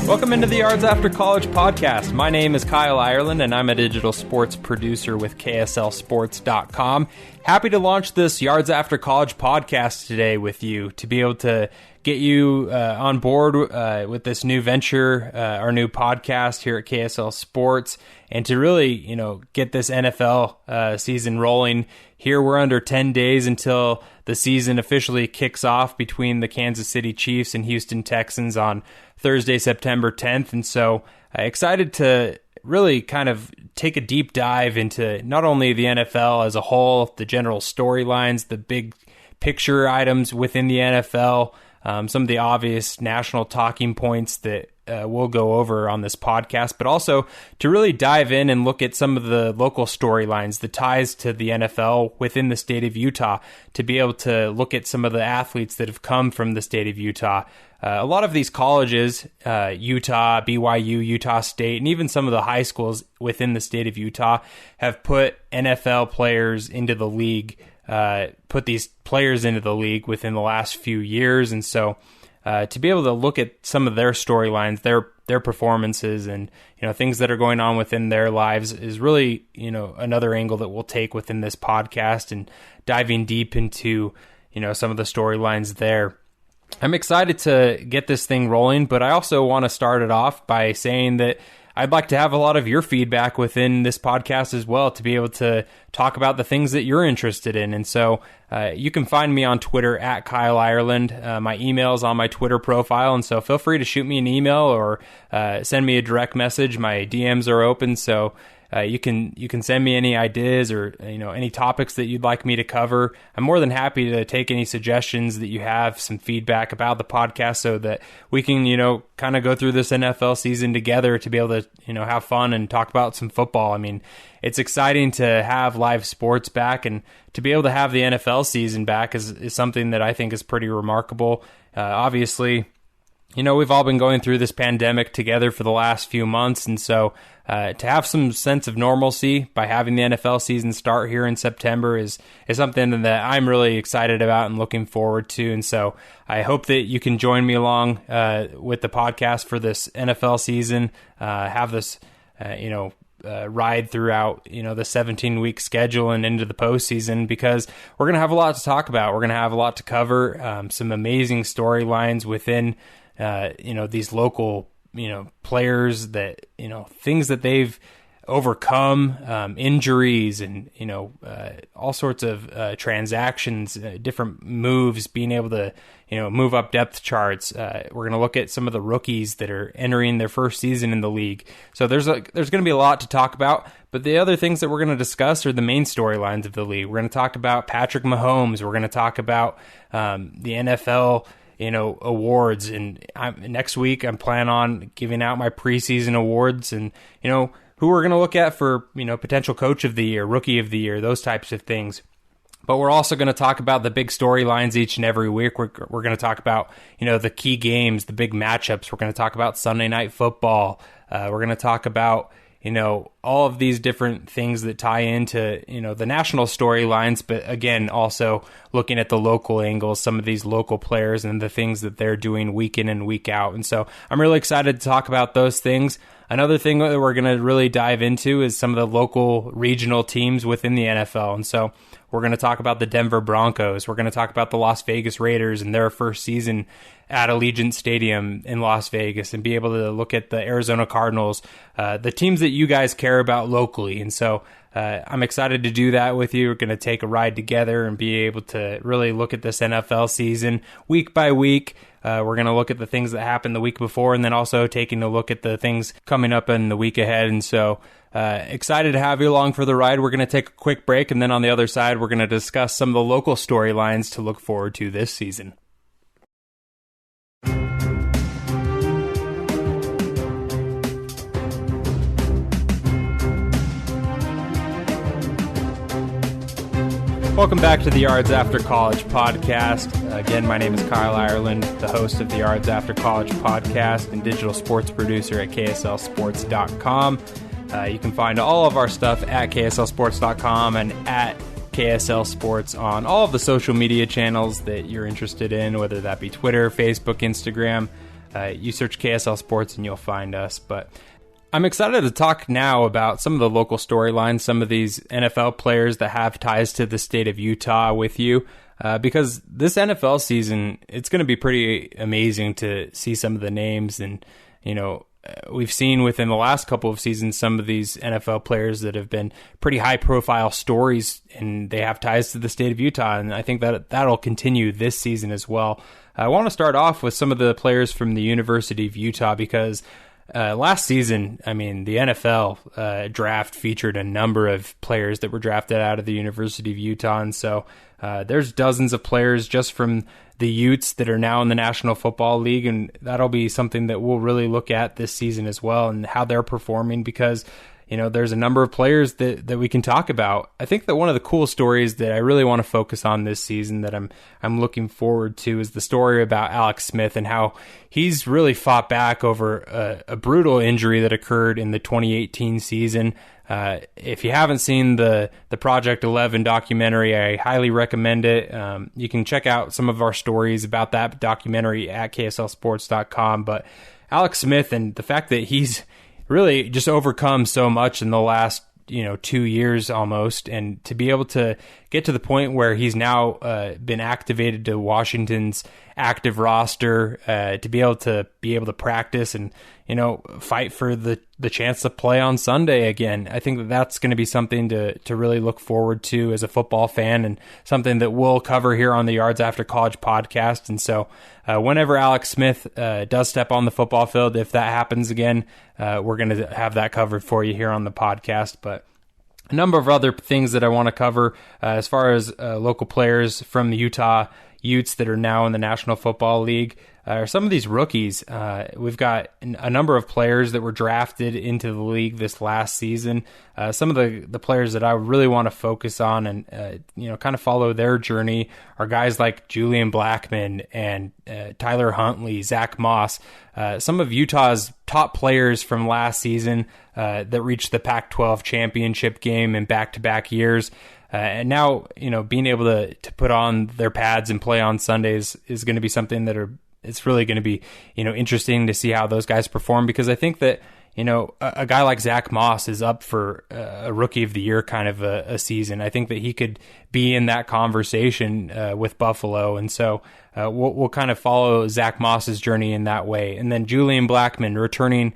Welcome into the Yards After College podcast. My name is Kyle Ireland, and I'm a digital sports producer with KSLSports.com. Happy to launch this Yards After College podcast today with you to be able to get you on board with this new venture, our new podcast here at KSL Sports, and to really, get this NFL season rolling. Here we're under 10 days until the season officially kicks off between the Kansas City Chiefs and Houston Texans on Thursday, September 10th. And so excited to really kind of take a deep dive into not only the NFL as a whole, the general storylines, the big picture items within the NFL, some of the obvious national talking points that we'll go over on this podcast, but also to really dive in and look at some of the local storylines, the ties to the NFL within the state of Utah, to be able to look at some of the athletes that have come from the state of Utah. A lot of these colleges, Utah, BYU, Utah State, and even some of the high schools within the state of Utah have put NFL players into the league, put these players into the league within the last few years. And so to be able to look at some of their storylines, their performances, and things that are going on within their lives is really another angle that we'll take within this podcast, and diving deep into some of the storylines there. I'm excited to get this thing rolling, but I also want to start it off by saying that I'd like to have a lot of your feedback within this podcast as well, to be able to talk about the things that you're interested in. And so you can find me on Twitter at Kyle Ireland. My email is on my Twitter profile, and so feel free to shoot me an email or send me a direct message. My DMs are open, so you can send me any ideas or any topics that you'd like me to cover. I'm more than happy to take any suggestions that you have, some feedback about the podcast, so that we can kind of go through this NFL season together to be able to have fun and talk about some football. I mean, it's exciting to have live sports back, and to be able to have the NFL season back is something that I think is pretty remarkable. Obviously, we've all been going through this pandemic together for the last few months, and so to have some sense of normalcy by having the NFL season start here in September is something that I'm really excited about and looking forward to. And so I hope that you can join me along with the podcast for this NFL season, have this ride throughout the 17-week schedule and into the postseason, because we're going to have a lot to talk about. We're going to have a lot to cover, some amazing storylines within these local players, that things that they've overcome, injuries, and all sorts of transactions, different moves, being able to move up depth charts. We're going to look at some of the rookies that are entering their first season in the league. So there's going to be a lot to talk about, but the other things that we're going to discuss are the main storylines of the league. We're going to talk about Patrick Mahomes. We're going to talk about the NFL awards, and next week I'm planning on giving out my preseason awards, and who we're going to look at for potential coach of the year, rookie of the year, those types of things. But we're also going to talk about the big storylines each and every week. We're going to talk about the key games, the big matchups. We're going to talk about Sunday Night Football. We're going to talk about all of these different things that tie into, the national storylines, but again, also looking at the local angles, some of these local players and the things that they're doing week in and week out. And so I'm really excited to talk about those things. Another thing that we're going to really dive into is some of the local regional teams within the NFL. And so we're going to talk about the Denver Broncos. We're going to talk about the Las Vegas Raiders and their first season at Allegiant Stadium in Las Vegas, and be able to look at the Arizona Cardinals, the teams that you guys care about locally. And so I'm excited to do that with you. We're going to take a ride together and be able to really look at this NFL season week by week. We're going to look at the things that happened the week before, and then also taking a look at the things coming up in the week ahead. And so excited to have you along for the ride. We're going to take a quick break, and then on the other side, we're going to discuss some of the local storylines to look forward to this season. Welcome back to the Yards After College podcast. Again, my name is Kyle Ireland, the host of the Yards After College podcast and digital sports producer at KSLSports.com. You can find all of our stuff at KSLSports.com and at KSL Sports on all of the social media channels that you're interested in, whether that be Twitter, Facebook, Instagram. You search KSL Sports and you'll find us. But I'm excited to talk now about some of the local storylines, some of these NFL players that have ties to the state of Utah with you, because this NFL season, it's going to be pretty amazing to see some of the names. And, you know, we've seen within the last couple of seasons some of these NFL players that have been pretty high-profile stories, and they have ties to the state of Utah, and I think that that'll continue this season as well. I want to start off with some of the players from the University of Utah because last season, I mean, the NFL draft featured a number of players that were drafted out of the University of Utah, and so there's dozens of players just from the Utes that are now in the National Football League, and that'll be something that we'll really look at this season as well and how they're performing because, you know, there's a number of players that we can talk about. I think that one of the cool stories that I really want to focus on this season that I'm looking forward to is the story about Alex Smith and how he's really fought back over a brutal injury that occurred in the 2018 season. If you haven't seen the Project 11 documentary, I highly recommend it. You can check out some of our stories about that documentary at KSLSports.com. But Alex Smith and the fact that he's really just overcome so much in the last 2 years almost, and to be able to get to the point where he's now been activated to Washington's active roster, to be able to practice and fight for the chance to play on Sunday again. I think that that's going to be something to really look forward to as a football fan, and something that we'll cover here on the Yards After College podcast. And so whenever Alex Smith does step on the football field, if that happens again, we're going to have that covered for you here on the podcast. But a number of other things that I want to cover as far as local players from the Utah Utes that are now in the National Football League are some of these rookies. We've got a number of players that were drafted into the league this last season. Some of the players that I really want to focus on and kind of follow their journey are guys like Julian Blackmon and Tyler Huntley, Zach Moss, some of Utah's top players from last season that reached the Pac-12 championship game in back-to-back years. And now, being able to put on their pads and play on Sundays is going to be something it's really going to be, interesting to see how those guys perform, because I think that, a guy like Zach Moss is up for a Rookie of the Year kind of a season. I think that he could be in that conversation with Buffalo. And so we'll kind of follow Zach Moss's journey in that way. And then Julian Blackmon returning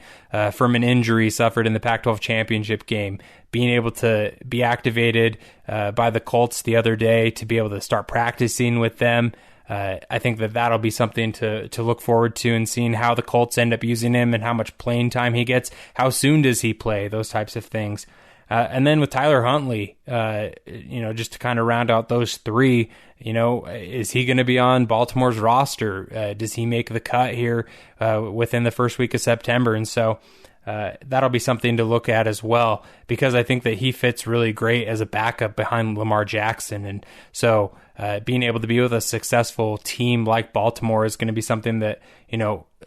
from an injury suffered in the Pac-12 championship game, being able to be activated by the Colts the other day to be able to start practicing with them. I think that that'll be something to look forward to, and seeing how the Colts end up using him and how much playing time he gets. How soon does he play? Those types of things. And then with Tyler Huntley, just to kind of round out those three, is he going to be on Baltimore's roster? Does he make the cut here within the first week of September? And so that'll be something to look at as well, because I think that he fits really great as a backup behind Lamar Jackson. And so being able to be with a successful team like Baltimore is going to be something that,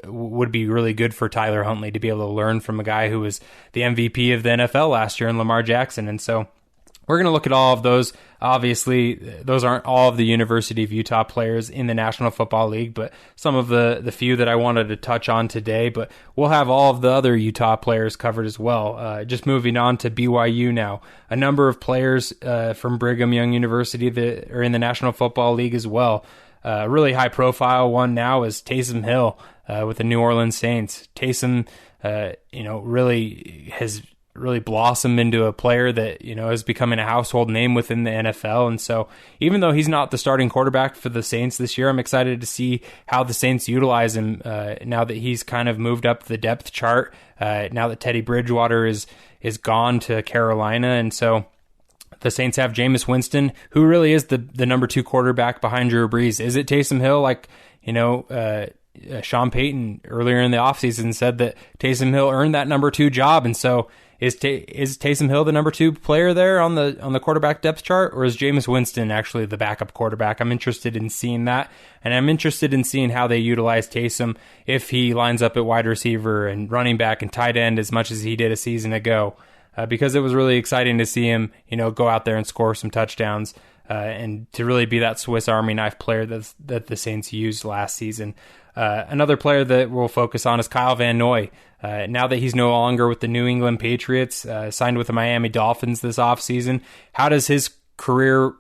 would be really good for Tyler Huntley to be able to learn from a guy who was the MVP of the NFL last year in Lamar Jackson. And so we're going to look at all of those. Obviously, those aren't all of the University of Utah players in the National Football League, but some of the few that I wanted to touch on today. But we'll have all of the other Utah players covered as well. Just moving on to BYU now. A number of players from Brigham Young University that are in the National Football League as well. A really high-profile one now is Taysom Hill with the New Orleans Saints. Taysom, really blossomed into a player that, is becoming a household name within the NFL. And so even though he's not the starting quarterback for the Saints this year, I'm excited to see how the Saints utilize him now that he's kind of moved up the depth chart, now that Teddy Bridgewater is gone to Carolina. And so the Saints have Jameis Winston, who really is the number 2 quarterback behind Drew Brees. Is it Taysom Hill? Sean Payton earlier in the offseason said that Taysom Hill earned that number 2 job. And so Is Taysom Hill the number 2 player there on the quarterback depth chart, or is Jameis Winston actually the backup quarterback? I'm interested in seeing that, and I'm interested in seeing how they utilize Taysom if he lines up at wide receiver and running back and tight end as much as he did a season ago, because it was really exciting to see him, go out there and score some touchdowns. And to really be that Swiss Army knife player that the Saints used last season. Another player that we'll focus on is Kyle Van Noy. Now that he's no longer with the New England Patriots, signed with the Miami Dolphins this offseason, how does his career,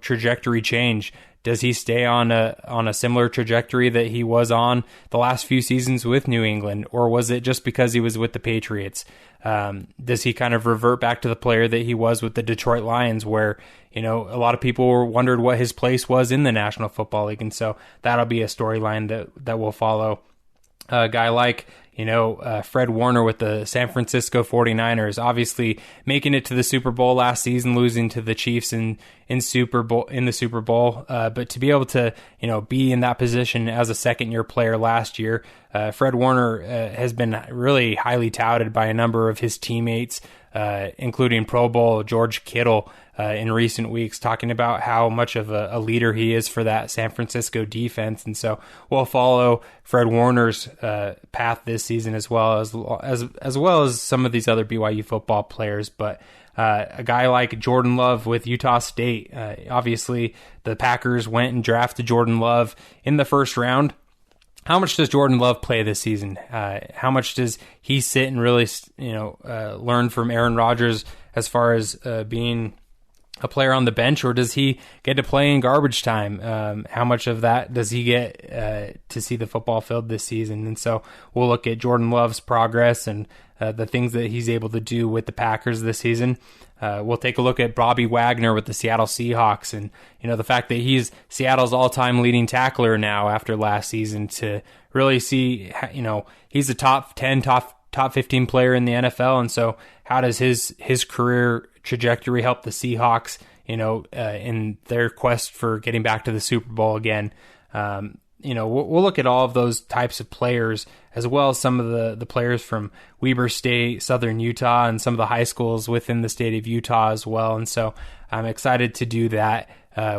trajectory change? Does he stay on a similar trajectory that he was on the last few seasons with New England, or was it just because he was with the Patriots? Does he kind of revert back to the player that he was with the Detroit Lions, where a lot of people wondered what his place was in the National Football League, and so that'll be a storyline that will follow. A guy like Fred Warner with the San Francisco 49ers, obviously making it to the Super Bowl last season, losing to the Chiefs in the Super Bowl. But to be able to, be in that position as a second-year player last year, Fred Warner has been really highly touted by a number of his teammates, including Pro Bowl George Kittle, in recent weeks, talking about how much of a leader he is for that San Francisco defense. And so we'll follow Fred Warner's path this season as well as some of these other BYU football players. But a guy like Jordan Love with Utah State, obviously the Packers went and drafted Jordan Love in the first round. How much does Jordan Love play this season? How much does he sit and really, learn from Aaron Rodgers as far as being a player on the bench, or does he get to play in garbage time? How much of that does he get to see the football field this season? And so we'll look at Jordan Love's progress and the things that he's able to do with the Packers this season. We'll take a look at Bobby Wagner with the Seattle Seahawks, and the fact that he's Seattle's all-time leading tackler now after last season, to really see he's a top 10, top 15 player in the NFL. And so how does his career trajectory help the Seahawks, in their quest for getting back to the Super Bowl again? We'll look at all of those types of players, as well as some of the players from Weber State, Southern Utah, and some of the high schools within the state of Utah as well. And so I'm excited to do that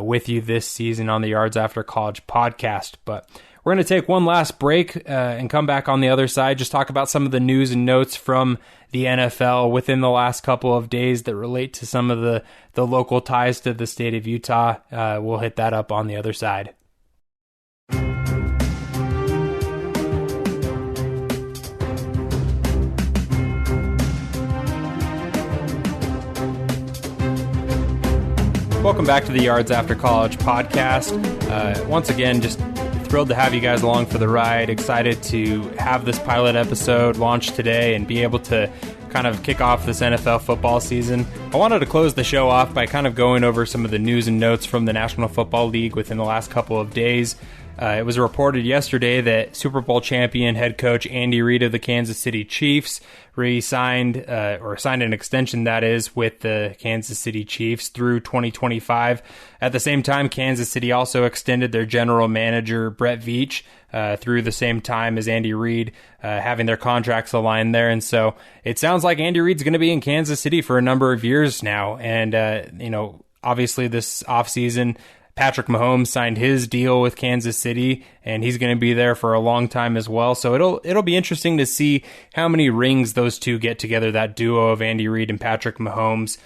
with you this season on the Yards After College podcast. But we're going to take one last break and come back on the other side, just talk about some of the news and notes from the NFL within the last couple of days that relate to some of the local ties to the state of Utah. We'll hit that up on the other side. Welcome back to the Yards After College podcast. Once again, just thrilled to have you guys along for the ride. Excited to have this pilot episode launch today and be able to kind of kick off this NFL football season. I wanted to close the show off by kind of going over some of the news and notes from the National Football League within the last couple of days. It was reported yesterday that Super Bowl champion head coach Andy Reid of the Kansas City Chiefs signed an extension, that is, with the Kansas City Chiefs through 2025. At the same time, Kansas City also extended their general manager, Brett Veach, through the same time as Andy Reid, having their contracts aligned there. And so it sounds like Andy Reid's going to be in Kansas City for a number of years now. And, obviously this offseason, Patrick Mahomes signed his deal with Kansas City, and he's going to be there for a long time as well. So it'll be interesting to see how many rings those two get together, that duo of Andy Reid and Patrick Mahomes.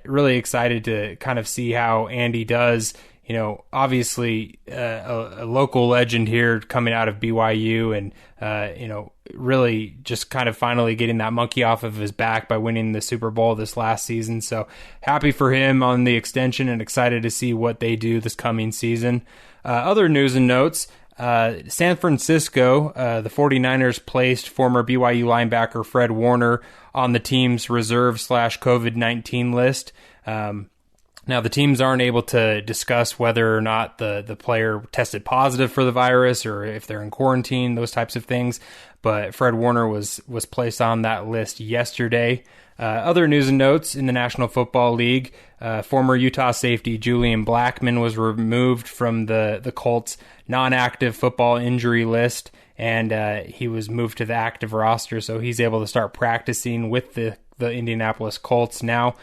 Really excited to kind of see how Andy does. Obviously a local legend here coming out of BYU, and really just kind of finally getting that monkey off of his back by winning the Super Bowl this last season. So happy for him on the extension and excited to see what they do this coming season. Other news and notes, San Francisco, the 49ers placed former BYU linebacker Fred Warner on the team's reserve/COVID-19 list. Now, the teams aren't able to discuss whether or not the player tested positive for the virus or if they're in quarantine, those types of things. But Fred Warner was placed on that list yesterday. Other news and notes in the National Football League, former Utah safety Julian Blackmon was removed from the Colts' non-active football injury list, and he was moved to the active roster, so he's able to start practicing with the the Indianapolis Colts now.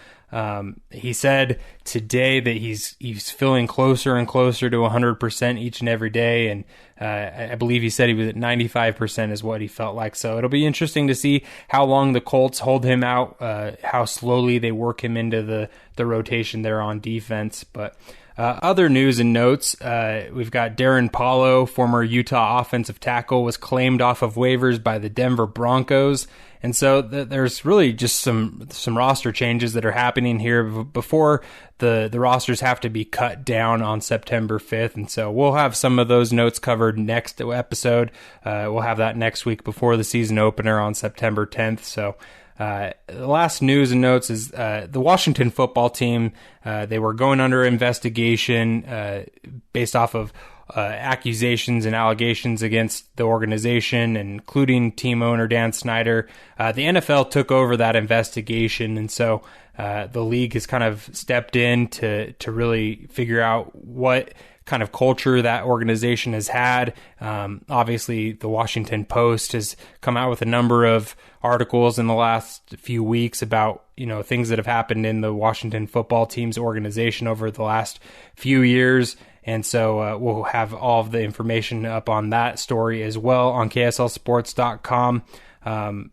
He said today that he's feeling closer and closer to 100% each and every day, and I believe he said he was at 95% is what he felt like. So it'll be interesting to see how long the Colts hold him out, how slowly they work him into the rotation there on defense. But other news and notes, we've got Darren Paulo, former Utah offensive tackle, was claimed off of waivers by the Denver Broncos. And so there's really just some roster changes that are happening here before the rosters have to be cut down on September 5th. And so we'll have some of those notes covered next episode. We'll have that next week before the season opener on September 10th. So the last news and notes is the Washington football team. They were going under investigation based off of accusations and allegations against the organization, including team owner Dan Snyder. The NFL took over that investigation, and so the league has kind of stepped in to really figure out what kind of culture that organization has had. Obviously, the Washington Post has come out with a number of articles in the last few weeks about things that have happened in the Washington football team's organization over the last few years. And so we'll have all of the information up on that story as well on KSLSports.com.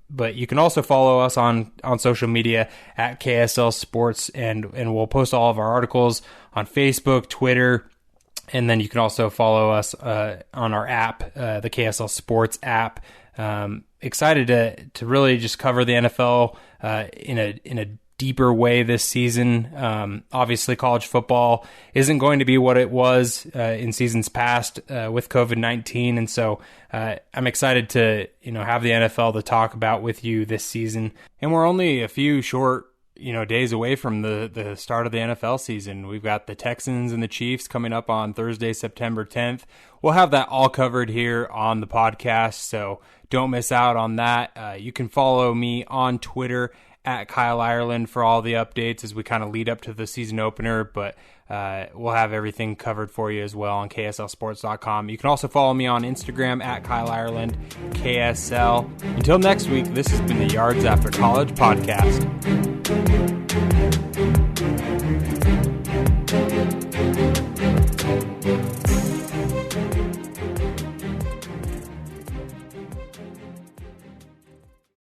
But you can also follow us on social media at KSL Sports, and we'll post all of our articles on Facebook, Twitter, and then you can also follow us on our app, the KSL Sports app. Excited to really just cover the NFL in a deeper way this season. Obviously, college football isn't going to be what it was in seasons past with COVID-19, and so I'm excited to have the NFL to talk about with you this season. And we're only a few short days away from the start of the NFL season. We've got the Texans and the Chiefs coming up on Thursday, September 10th. We'll have that all covered here on the podcast, so don't miss out on that. You can follow me on Twitter at Kyle Ireland for all the updates as we kind of lead up to the season opener, but we'll have everything covered for you as well on KSLSports.com. You can also follow me on Instagram at Kyle Ireland KSL. Until next week, this has been the Yards After College podcast.